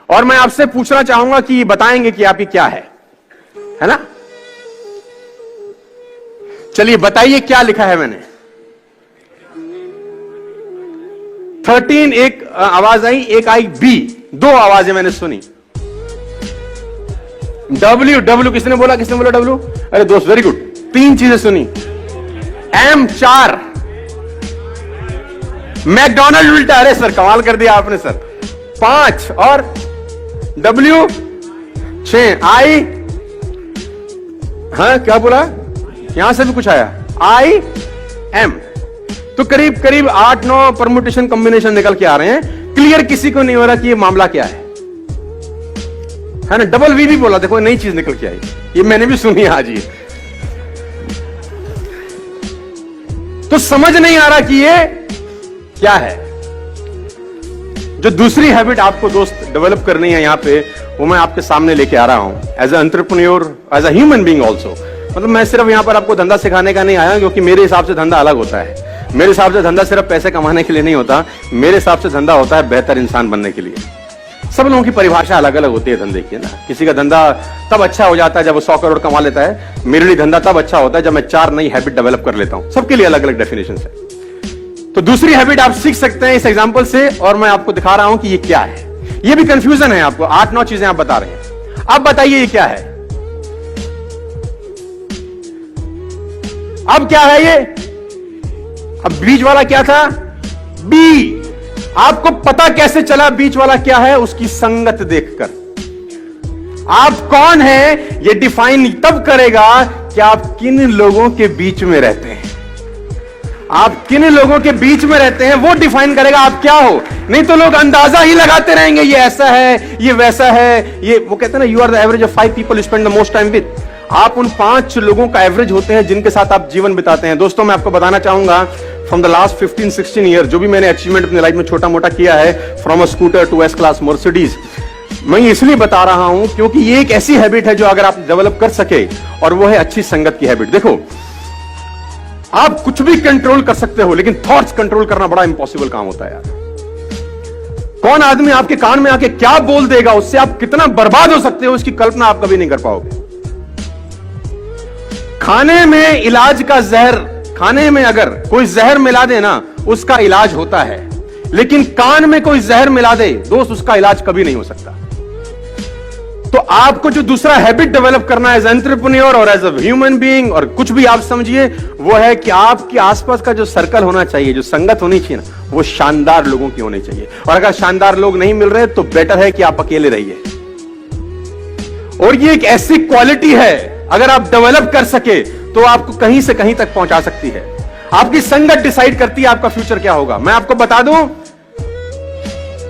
और मैं आपसे पूछना चाहूंगा कि बताएंगे कि आपकी क्या है ना? चलिए बताइए क्या लिखा है मैंने। 13 एक आवाज आई, एक आई बी, दो आवाजें मैंने सुनी। डब्ल्यू डब्ल्यू किसने बोला डब्ल्यू? अरे दोस्त वेरी गुड, तीन चीजें सुनी। एम 4, मैकडॉनल्ड उल्टा, अरे सर कमाल कर दिया आपने सर। 5 और डब्ल्यू 6, आई, हाँ क्या बोला? यहां से भी कुछ आया, आई एम। तो करीब करीब 8-9 परमुटेशन कॉम्बिनेशन निकल के आ रहे हैं। क्लियर किसी को नहीं हो रहा कि ये मामला क्या है ना? डबल वी भी बोला, देखो नई चीज निकल के आई, ये मैंने भी सुनी आज। ये तो समझ नहीं आ रहा कि ये क्या है। जो दूसरी हैबिट आपको दोस्त डेवलप करनी है यहां पे, वो मैं आपके सामने लेके आ रहा हूं as a entrepreneur, as a human being also. मतलब मैं सिर्फ यहां पर आपको धंधा सिखाने का नहीं आया, क्योंकि मेरे हिसाब से धंधा अलग होता है। मेरे हिसाब से धंधा सिर्फ पैसे कमाने के लिए नहीं होता, मेरे हिसाब से धंधा होता है बेहतर इंसान बनने के लिए। सब लोगों की परिभाषा अलग अलग होती है धंधे की, ना? किसी का धंधा तब अच्छा हो जाता है जब वो 100 करोड़ कमा लेता है। मेरे लिए धंधा तब अच्छा होता है जब मैं 4 नई हैबिट डेवलप कर लेता हूं। सबके लिए अलग अलग डेफिनेशन है। तो दूसरी हैबिट आप सीख सकते हैं इस एग्जांपल से, और मैं आपको दिखा रहा हूं कि ये क्या है। ये भी कंफ्यूजन है आपको, 8-9 चीजें आप बता रहे हैं। अब बताइए ये क्या है? अब क्या है ये? अब बीच वाला क्या था? बी। आपको पता कैसे चला बीच वाला क्या है? उसकी संगत देखकर। आप कौन है ये डिफाइन तब करेगा कि आप किन लोगों के बीच में रहते हैं। आप किन लोगों के बीच में रहते हैं वो डिफाइन करेगा आप क्या हो। नहीं तो लोग अंदाजा ही लगाते रहेंगे, ये ऐसा है, ये वैसा है। ये वो कहते हैं ना, you are the average of 5 people you spend the most time with. आप उन 5 लोगों का एवरेज होते हैं जिनके साथ आप जीवन बिताते हैं। दोस्तों मैं आपको बताना चाहूंगा, फ्रॉम द लास्ट 15-16 ईयर जो भी मैंने अचीवमेंट अपनी लाइफ में छोटा मोटा किया है, from a scooter to S class Mercedes, मैं इसलिए बता रहा हूं क्योंकि ये एक ऐसी हैबिट है जो अगर आप डेवलप कर सके, और वो है अच्छी संगत की हैबिट। देखो आप कुछ भी कंट्रोल कर सकते हो, लेकिन थॉट्स कंट्रोल करना बड़ा इंपॉसिबल काम होता है यार। कौन आदमी आपके कान में आके क्या बोल देगा, उससे आप कितना बर्बाद हो सकते हो, इसकी कल्पना आप कभी नहीं कर पाओगे। खाने में इलाज का जहर, खाने में अगर कोई जहर मिला दे ना, उसका इलाज होता है, लेकिन कान में कोई जहर मिला दे दोस्त, उसका इलाज कभी नहीं हो सकता। तो आपको जो दूसरा हैबिट डेवलप करना है एज एंटरप्रेन्योर और एज अ ह्यूमन बीइंग, और कुछ भी आप समझिए, वो है कि आपके आसपास का जो सर्कल होना चाहिए, जो संगत होनी चाहिए ना, वो शानदार लोगों की होनी चाहिए। और अगर शानदार लोग नहीं मिल रहे तो बेटर है कि आप अकेले रहिए। और ये एक ऐसी क्वालिटी है, अगर आप डेवलप कर सके तो आपको कहीं से कहीं तक पहुंचा सकती है। आपकी संगत डिसाइड करती है आपका फ्यूचर क्या होगा। मैं आपको बता दूं,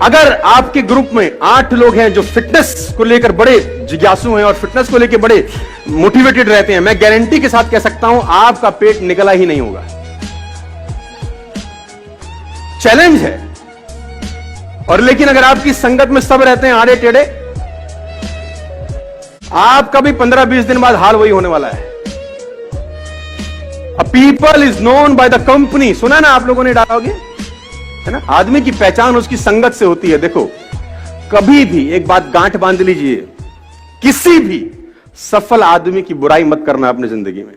अगर आपके ग्रुप में 8 लोग हैं जो फिटनेस को लेकर बड़े जिज्ञासु हैं और फिटनेस को लेकर बड़े मोटिवेटेड रहते हैं, मैं गारंटी के साथ कह सकता हूं आपका पेट निकला ही नहीं होगा। चैलेंज है। और लेकिन अगर आपकी संगत में सब रहते हैं आड़े टेढ़े, आपका भी 15-20 दिन बाद हाल वही होने वाला है। A people is known by the company, सुना ना आप लोगों ने डालोगे, है ना? आदमी की पहचान उसकी संगत से होती है। देखो कभी भी एक बात गांठ बांध लीजिए, किसी भी सफल आदमी की बुराई मत करना अपनी जिंदगी में,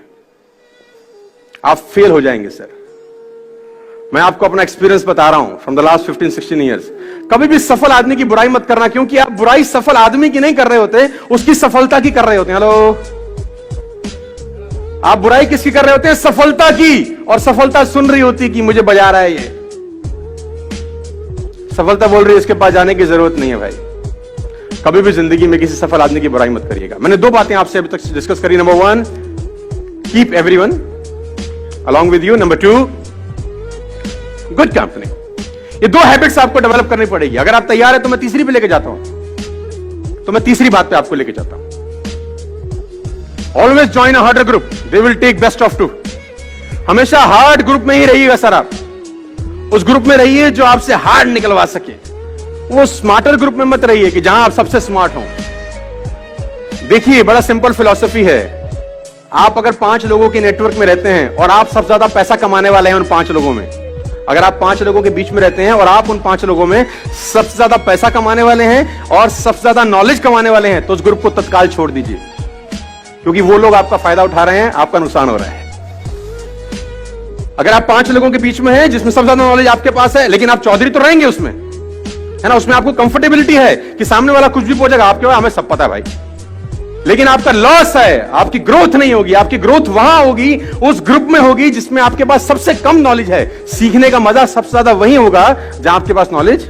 आप फेल हो जाएंगे सर। मैं आपको अपना एक्सपीरियंस बता रहा हूं फ्रॉम द लास्ट 15-16 ईयर्स। कभी भी सफल आदमी की बुराई मत करना, क्योंकि आप बुराई सफल आदमी की नहीं कर रहे होते, उसकी सफलता की कर रहे होते हैं। हेलो, आप बुराई किसकी कर रहे होते हैं? सफलता की। और सफलता सुन रही होती कि मुझे बजा रहा है ये, सफलता बोल रही है इसके पास जाने की जरूरत नहीं है। भाई कभी भी जिंदगी में किसी सफल आदमी की बुराई मत करिएगा। मैंने 2 बातें आपसे अभी तक डिस्कस करी। Number 1, keep everyone along with you. Number 2, good company. ये 2 हैबिट्स आपको डेवलप करनी पड़ेगी। अगर आप तैयार है तो मैं तीसरी पे लेके जाता हूं। तो मैं तीसरी बात पे आपको लेके जाता हूं। Always join a harder group, they will take best of 2। हमेशा हार्ड ग्रुप में ही रहिएगा सर। आप उस ग्रुप में रहिए जो आपसे हार्ड निकलवा सके। वो स्मार्टर ग्रुप में मत रहिए कि जहां आप सबसे स्मार्ट हो। देखिए बड़ा सिंपल फिलॉसफी है। आप अगर 5 लोगों के नेटवर्क में रहते हैं और आप सबसे ज्यादा पैसा कमाने वाले हैं उन 5 लोगों में, अगर आप 5 लोगों के बीच में रहते हैं और आप उन 5 लोगों में सबसे ज्यादा पैसा कमाने वाले हैं और सबसे ज्यादा नॉलेज कमाने वाले हैं, तो उस ग्रुप को तत्काल छोड़ दीजिए, क्योंकि वो लोग आपका फायदा उठा रहे हैं, आपका नुकसान हो रहा है। अगर आप 5 लोगों के बीच में हैं जिसमें सबसे ज्यादा नॉलेज आपके पास है, लेकिन आप चौधरी तो रहेंगे उसमें, है ना, उसमें आपको कंफर्टेबिलिटी है कि सामने वाला कुछ भी पूछेगा, आपके बाद हमें सब पता है भाई, लेकिन आपका लॉस है, आपकी ग्रोथ नहीं होगी। आपकी ग्रोथ वहां होगी, उस ग्रुप में होगी जिसमें आपके पास सबसे कम नॉलेज है। सीखने का मजा सबसे ज्यादा वहीं होगा जहां आपके पास नॉलेज